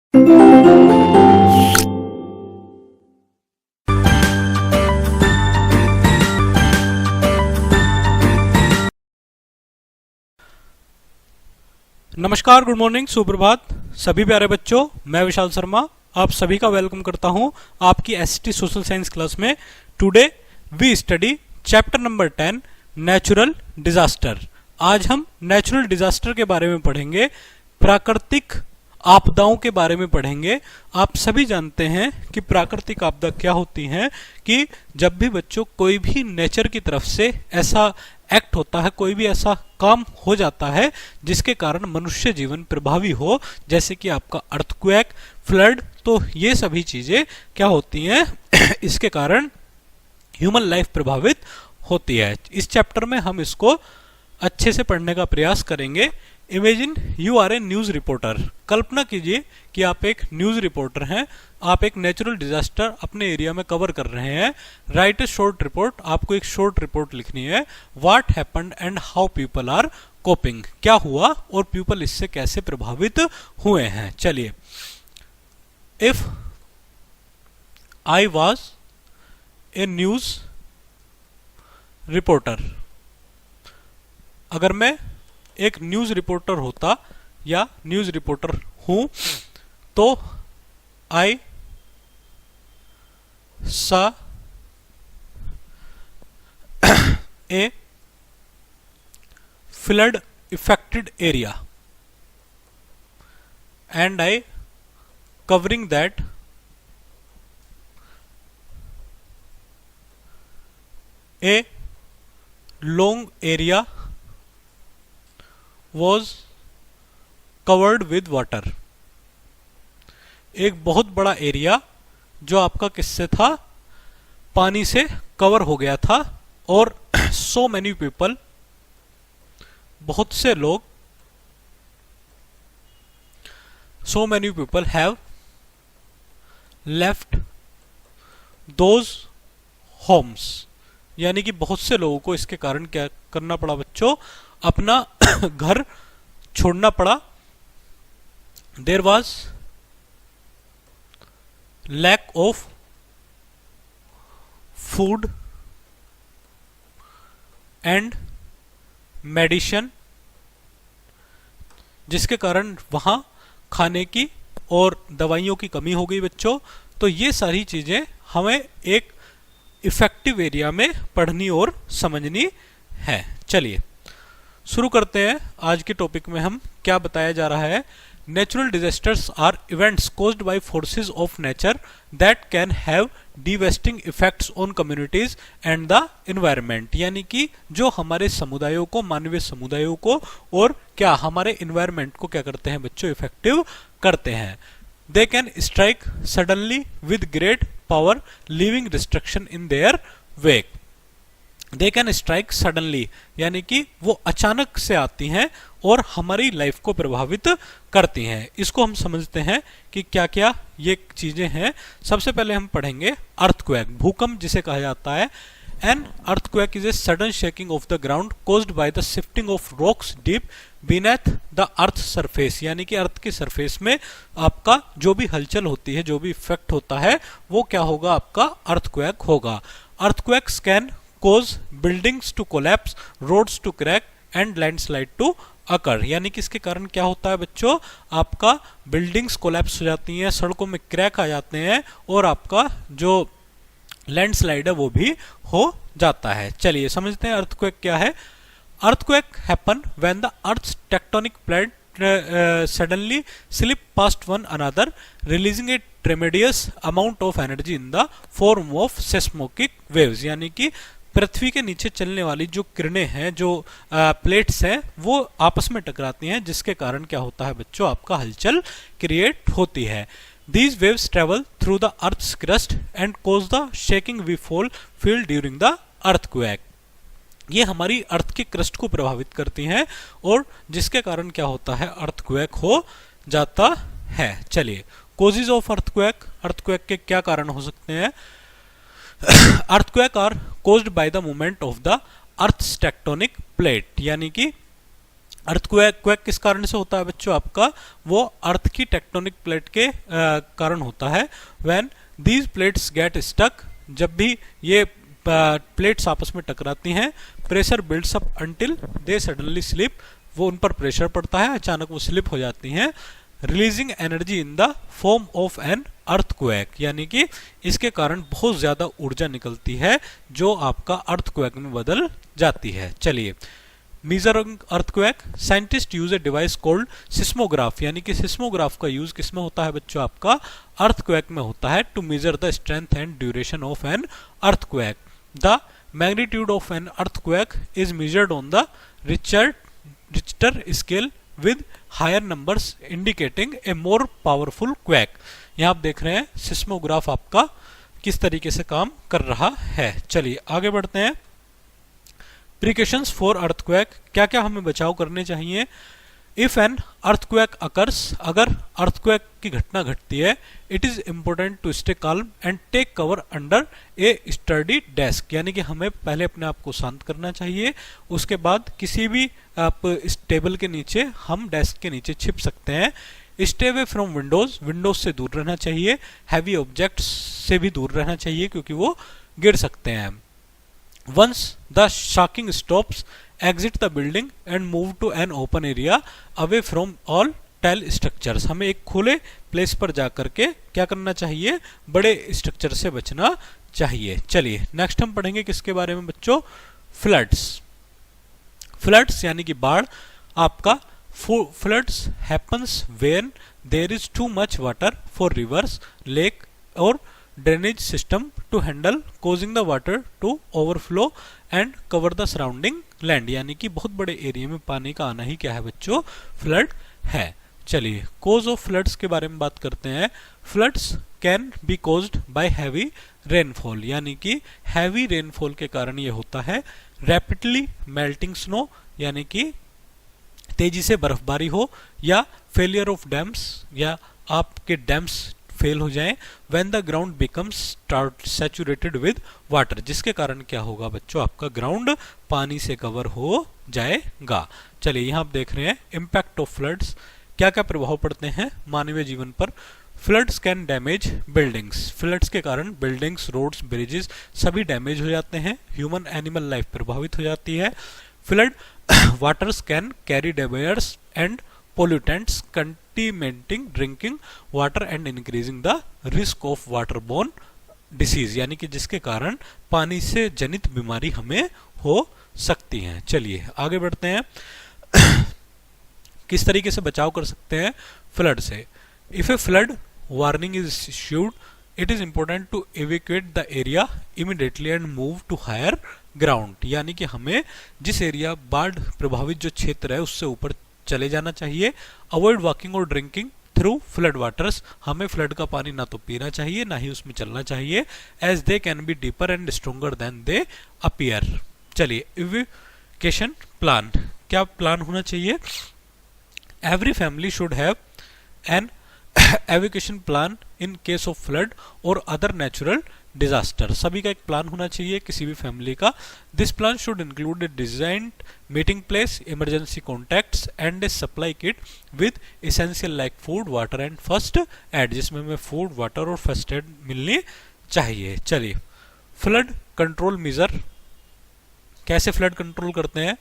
नमस्कार, good morning, सुप्रभात सभी प्यारे बच्चों। मैं विशाल शर्मा आप सभी का वेलकम करता हूं आपकी एसटी सोशल साइंस क्लास में। Today we study chapter number 10 natural disaster. आज हम नेचुरल डिजास्टर के बारे में पढ़ेंगे, प्राकृतिक आपदाओं के बारे में पढ़ेंगे। आप सभी जानते हैं कि प्राकृतिक आपदा क्या होती हैं, कि जब भी बच्चों कोई भी नेचर की तरफ से ऐसा एक्ट होता है, कोई भी ऐसा काम हो जाता है जिसके कारण मनुष्य जीवन प्रभावी हो, जैसे कि आपका अर्थक्वेक, फ्लड, तो ये सभी चीजें क्या होती हैं इसके कारण ह्यूमन लाइफ प्रभावित होती है। इस चैप्टर में हम इसको अच्छे से पढ़ने का प्रयास करेंगे। Imagine you are a news reporter. कल्पना कीजिए कि आप एक न्यूज रिपोर्टर हैं, आप एक नेचुरल डिजास्टर अपने एरिया में कवर कर रहे हैं। राइट ए शॉर्ट रिपोर्ट, आपको एक शॉर्ट रिपोर्ट लिखनी है। What happened and how people are coping, क्या हुआ और पीपल इससे कैसे प्रभावित हुए हैं। चलिए, if I was a news reporter, अगर मैं एक न्यूज रिपोर्टर होता या न्यूज रिपोर्टर हूं, तो आई सा a flood affected area and I covering that A long area was covered with water। एक बहुत बड़ा एरिया जो आपका किससे था, पानी से कवर हो गया था। और so many people, बहुत से लोग, so many people have left those homes, यानी कि बहुत से लोगों को इसके कारण क्या करना पड़ा बच्चों, अपना घर छोड़ना पड़ा। There was lack of food and medicine, जिसके कारण वहां खाने की और दवाइयों की कमी हो गई बच्चों। तो ये सारी चीजें हमें एक इफेक्टिव एरिया में पढ़नी और समझनी है। चलिए शुरू करते हैं। आज के टॉपिक में हम क्या बताया जा रहा है, natural disasters are events caused by forces of nature that can have devastating effects on communities and the environment, यानी कि जो हमारे समुदायों को, मानवीय समुदायों को और क्या हमारे एनवायरनमेंट को क्या करते हैं बच्चों, इफेक्टिव करते हैं। They can strike suddenly with great power, leaving destruction in their wake। They can strike suddenly, यानी कि वो अचानक से आती हैं और हमारी लाइफ को प्रभावित करती हैं। इसको हम समझते हैं कि क्या क्या ये चीजें हैं। सबसे पहले हम पढ़ेंगे अर्थक्वेक, भूकंप जिसे कहा जाता है। An earthquake is a sudden shaking of the ground caused by the shifting of rocks deep beneath the earth surface, यानी कि अर्थ की सरफेस में आपका जो भी हलचल होती है, जो भी इफेक्ट होता है, वो क्या होगा, आपका अर्थक्वेक होगा। Earthquakes can cause buildings to collapse, roads to crack and landslide to occur, यानी कि इसके कारण क्या होता है बच्चों, आपका बिल्डिंग्स कोलैप्स हो जाती हैं, सड़कों में क्रैक आ जाते हैं और आपका जो लैंडस्लाइड है वो भी हो जाता है। चलिए समझते हैं अर्थक्वेक क्या है। Earthquake happen when the earth's tectonic plate suddenly slip past one another, releasing a tremendous amount of energy in the form of seismic waves, यानी कि पृथ्वी के नीचे चलने वाली जो किरणें हैं, जो प्लेट्स हैं, वो आपस में टकराती हैं, जिसके कारण क्या होता है बच्चों, आपका हलचल क्रिएट होती है। These waves travel through the Earth's crust and cause the shaking we feel during the earthquake। ये हमारी अर्थ की क्रस्ट को प्रभावित करती हैं और जिसके कारण क्या होता है, अर्थक्वेक हो जाता है। चलिए, causes of earthquake, अर्थक्वेक के क्या कारण हो सकते हैं। earthquake are caused by the movement of the Earth's tectonic plate, यानी कि अर्थक्वेक किस कारण से होता है बच्चों? आपका वो अर्थ की टेक्टोनिक प्लेट के कारण होता है। When these plates get stuck, जब भी ये प्लेट्स आपस में टकराती हैं, pressure builds up until they suddenly slip, वो उन पर प्रेशर पड़ता है, अचानक वो स्लिप हो जाती हैं, releasing energy in the form of an earthquake, यानी कि इसके कारण बहुत ज्यादा ऊर्जा निकलती है जो आपका अर्थक्वेक में बदल जाती है। चलिए, measuring earthquake, scientist use a device called seismograph, यानी कि सिस्मोग्राफ का यूज किसमें होता है बच्चों? आपका अर्थक्वेक में होता है, to measure the strength and duration of an earthquake. The magnitude of an earthquake is measured on the Richter scale with higher numbers indicating a more powerful quake. यहाँ आप देख रहे हैं सिस्मोग्राफ आपका किस तरीके से काम कर रहा है। चलिए आगे बढ़ते हैं। प्रिकॉशंस फॉर अर्थक्वेक, क्या क्या हमें बचाव करने चाहिए? इफ एन अर्थक्वेक अकर्स, अगर अर्थक्वेक की घटना घटती है, it is important to stay calm and take cover under a sturdy desk, यानी कि हमें पहले अपने आप को शांत करना चाहिए, उसके बाद किसी भी आप इस टेबल के नीचे, हम डेस्क के नीचे छिप सकते हैं। Stay away from Windows, Windows से दूर रहना चाहिए, हैवी ऑब्जेक्ट्स से भी दूर रहना चाहिए क्योंकि वो गिर सकते हैं। Once the shocking stops, exit the building and move to an open area away from all tall structures. हमें एक खुले प्लेस पर जाकर के क्या करना चाहिए? बड़े स्ट्रक्चर से बचना चाहिए। चलिए नेक्स्ट हम पढ़ेंगे किसके बारे में बच्चों? फ्लड्स। फ्लड्स यानी कि बाढ़। आपका floods happens when there is too much water for rivers, lake और drainage system to handle, causing the water to overflow and cover the surrounding land, यानी कि बहुत बड़े एरिया में पानी का आना ही क्या है बच्चों? फ्लड है। चलिए कोज ऑफ फ्लड्स के बारे में बात करते हैं। Floods can be caused by heavy rainfall, यानी कि हैवी रेनफॉल के कारण ये होता है। रैपिडली मेल्टिंग स्नो, यानी कि तेजी से बर्फबारी हो, या फेलियर ऑफ डैम्स, या आपके डैम्स फेल हो जाएं, when the ground becomes saturated with water, जिसके कारण क्या होगा बच्चों? आपका ग्राउंड पानी से कवर हो जाएगा। चलिए यहाँ आप देख रहे हैं इम्पैक्ट ऑफ फ्लड्स, क्या क्या प्रभाव पड़ते हैं मानवीय जीवन पर। Floods can damage buildings, floods के कारण बिल्डिंग्स, रोड्स, ब्रिजेस सभी डैमेज हो जाते हैं, ह्यूमन एनिमल लाइफ प्रभावित हो जाती है। Flood waters can carry debris and pollutants contaminating drinking water and increasing the risk of waterborne disease, यानी कि जिसके कारण पानी से जनित बीमारी हमें हो सकती है। चलिए आगे बढ़ते हैं। किस तरीके से बचाव कर सकते हैं फ्लड से? If a flood warning is issued, it is important to evacuate the area immediately and move to higher ground, यानी कि हमें जिस एरिया बाढ़ प्रभावित जो क्षेत्र है उससे ऊपर चले जाना चाहिए। अवॉइड वॉकिंग और ड्रिंकिंग थ्रू फ्लड वाटर्स, हमें फ्लड का पानी ना तो पीना चाहिए ना ही उसमें चलना चाहिए, as they can be deeper and stronger than they appear. चलिए इवैक्यूएशन प्लान, क्या प्लान होना चाहिए? Every family should have an evacuation plan in case of flood और अदर नेचुरल डिजास्टर, सभी का एक प्लान होना चाहिए किसी भी फैमिली का। This plan should include a designed meeting place, emergency contacts and a supply kit with essential like food, water and first aid, जिसमें हमें फूड, वाटर और फर्स्ट एड मिलनी चाहिए। चलिए फ्लड कंट्रोल मेजर, कैसे फ्लड कंट्रोल करते हैं?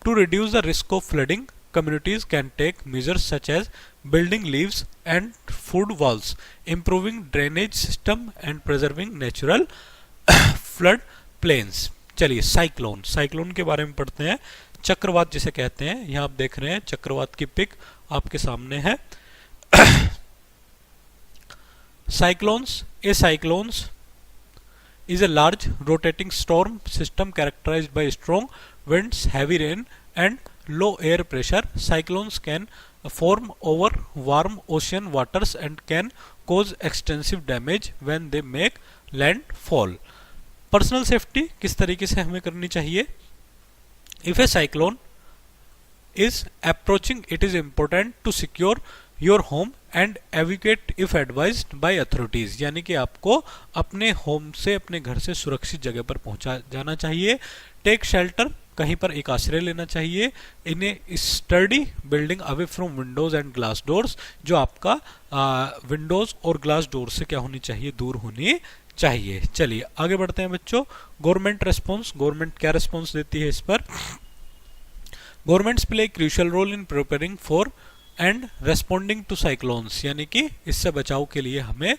To reduce the risk of flooding, communities can take measures such as building levees and food walls, improving drainage system and preserving natural flood plains। चलिए cyclone, cyclone के बारे में पढ़ते हैं। चक्रवात जिसे कहते हैं, यहाँ आप देख रहे हैं चक्रवात की पिक आपके सामने है। Cyclones, A cyclones is a large rotating storm system characterized by strong winds, heavy rain and low air pressure. Cyclones can form over warm ocean waters and can cause extensive damage when they make landfall. Personal safety किस तरीके से हमें करनी चाहिए? If a cyclone is approaching, it is important to secure your home and evacuate if advised by authorities, यानी कि आपको अपने होम से, अपने घर से सुरक्षित जगह पर पहुंचा जाना चाहिए। टेक शेल्टर, कहीं पर एक आश्रय लेना चाहिए। इन्हें study building away from Windows and glass doors, जो आपका विंडोज और ग्लास डोर से क्या होनी चाहिए, दूर होनी चाहिए। चलिए आगे बढ़ते हैं बच्चों। गवर्नमेंट रेस्पॉन्स, गवर्नमेंट क्या रेस्पॉन्स देती है इस पर। Governments play crucial role in preparing for and responding to cyclones, यानी कि इससे बचाव के लिए हमें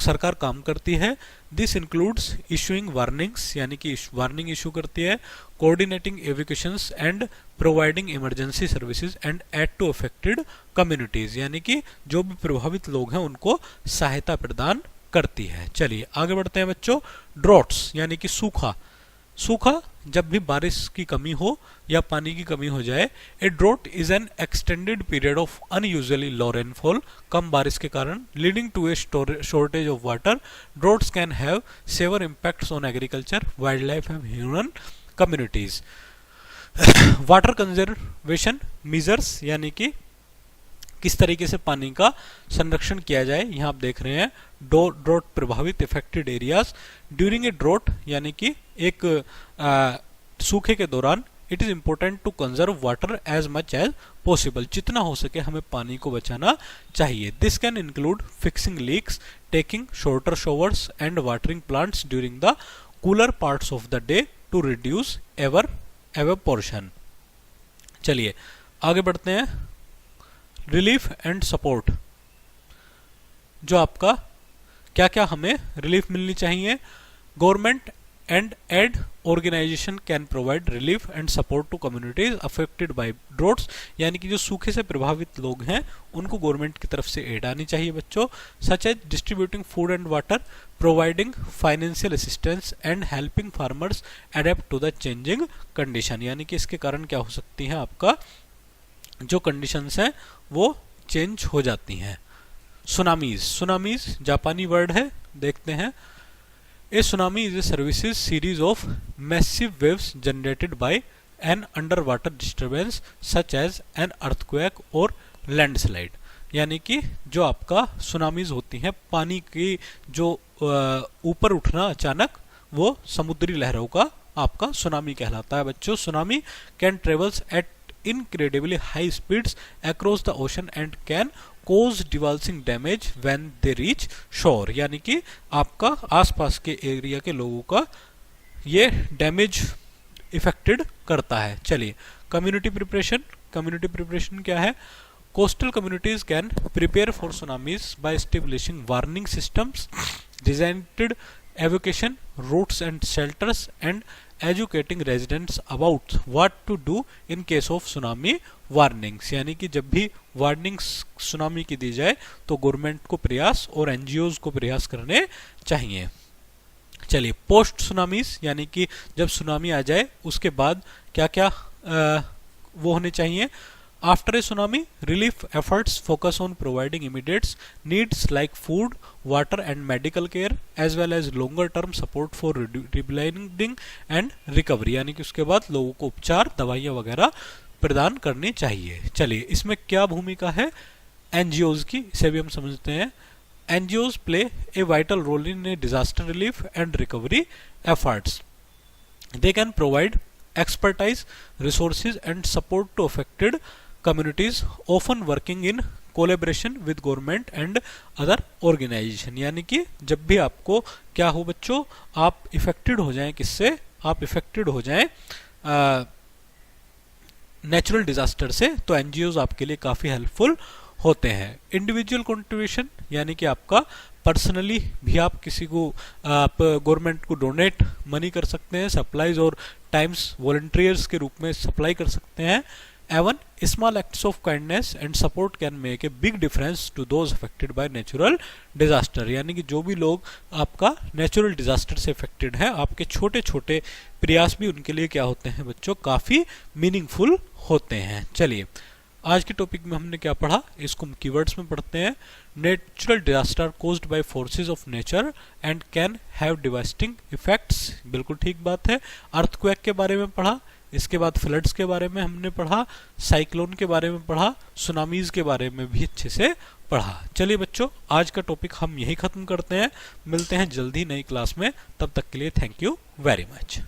सरकार काम करती है। दिस इंक्लूड्स इशूइंग वार्निंग्स, यानी कि वार्निंग इशू करती है, coordinating evacuations and providing emergency services and aid to affected communities, यानी कि जो भी प्रभावित लोग हैं उनको सहायता प्रदान करती है। चलिए आगे बढ़ते हैं बच्चों। ड्रॉट्स यानी कि सूखा, सूखा जब भी बारिश की कमी हो या पानी की कमी हो जाए। A drought is an extended period of unusually low rainfall, कम बारिश के कारण, leading to a shortage of water. Droughts can have severe impacts on agriculture, wildlife and human communities. Water conservation measures, यानी कि किस तरीके से पानी का संरक्षण किया जाए। यहाँ आप देख रहे हैं ड्रॉट प्रभावित affected areas during a drought, यानी कि एक सूखे के दौरान it is important to conserve water as much as possible, जितना हो सके हमें पानी को बचाना चाहिए। This can include fixing leaks, taking shorter showers and watering plants during the cooler parts of the day to reduce evaporation. चलिए आगे बढ़ते हैं। रिलीफ एंड सपोर्ट, जो आपका क्या क्या हमें रिलीफ मिलनी चाहिए। Government and aid organization can provide relief and support to communities affected by droughts, यानी कि जो सूखे से प्रभावित लोग हैं उनको गवर्नमेंट की तरफ से एड आनी चाहिए बच्चों। Such as distributing food and water, providing financial assistance and helping farmers adapt to the changing condition, यानी कि इसके कारण क्या हो सकती है, आपका जो कंडीशंस हैं वो चेंज हो जाती हैं। सुनामीज, सुनामीज जापानी वर्ड है, देखते हैं। A tsunami is a services series of massive waves generated by an under water disturbance such as an earthquake और लैंडस्लाइड, यानी कि जो आपका सुनामीज होती हैं, पानी की जो ऊपर उठना अचानक, वो समुद्री लहरों का आपका सुनामी कहलाता है बच्चों। Tsunami can travels eight incredibly high speeds across the ocean and can cause devastating damage when they reach shore, यानी कि आपका आसपास के एरिया के लोगों का ये डैमेज इफेक्टेड करता है। चलिए कम्युनिटी प्रिपरेशन, कम्युनिटी प्रिपरेशन क्या है। Coastal communities can prepare for tsunamis by establishing warning systems, designed evacuation routes and shelters and educating residents about what to do in case of tsunami warnings, यानी कि जब भी warnings tsunami की दी जाए तो government को प्रयास और एनजीओज को प्रयास करने चाहिए। चलिए पोस्ट सुनामीज, यानी कि जब सुनामी आ जाए उसके बाद क्या क्या वो होने चाहिए। After a tsunami, relief efforts focus on providing immediate needs like food, water and medical care as well as longer term support for rebuilding and recovery, यानी कि उसके बाद लोगों को उपचार, दवाइयाँ वगैरह प्रदान करनी चाहिए। चलिए इसमें क्या भूमिका है एनजीओज की, इसे भी हम समझते हैं। NGOs play a vital role in a disaster relief and recovery efforts. They can provide expertise, resources and support to affected communities, often working in collaboration with government and other organization, यानी कि जब भी आपको क्या हो बच्चों, आप affected हो जाएं, किससे आप इफेक्टेड हो जाएं नेचुरल डिजास्टर से, तो एनजीओज आपके लिए काफी हेल्पफुल होते हैं। इंडिविजुअल कंट्रीब्यूशन, यानी कि आपका पर्सनली भी आप किसी को, आप गवर्नमेंट को डोनेट मनी कर सकते हैं, सप्लाईज और टाइम्स वॉलंटियर्स के रूप में सप्लाई कर सकते हैं। Even small acts of kindness and support can make a big difference to those affected by natural disaster, यानी कि जो भी लोग आपका नेचुरल डिजास्टर से अफेक्टेड हैं, आपके छोटे छोटे प्रयास भी उनके लिए क्या होते हैं बच्चों, काफी मीनिंगफुल होते हैं। चलिए आज के टॉपिक में हमने क्या पढ़ा, इसको हम कीवर्ड्स में पढ़ते हैं। Natural disaster caused by forces of nature and can have devastating effects, बिल्कुल ठीक बात है। अर्थक्वेक के बारे में पढ़ा, इसके बाद फ्लड्स के बारे में हमने पढ़ा, साइक्लोन के बारे में पढ़ा, सुनामीज के बारे में भी अच्छे से पढ़ा। चलिए बच्चों आज का टॉपिक हम यही खत्म करते हैं, मिलते हैं जल्दी नई क्लास में, तब तक के लिए थैंक यू वेरी मच।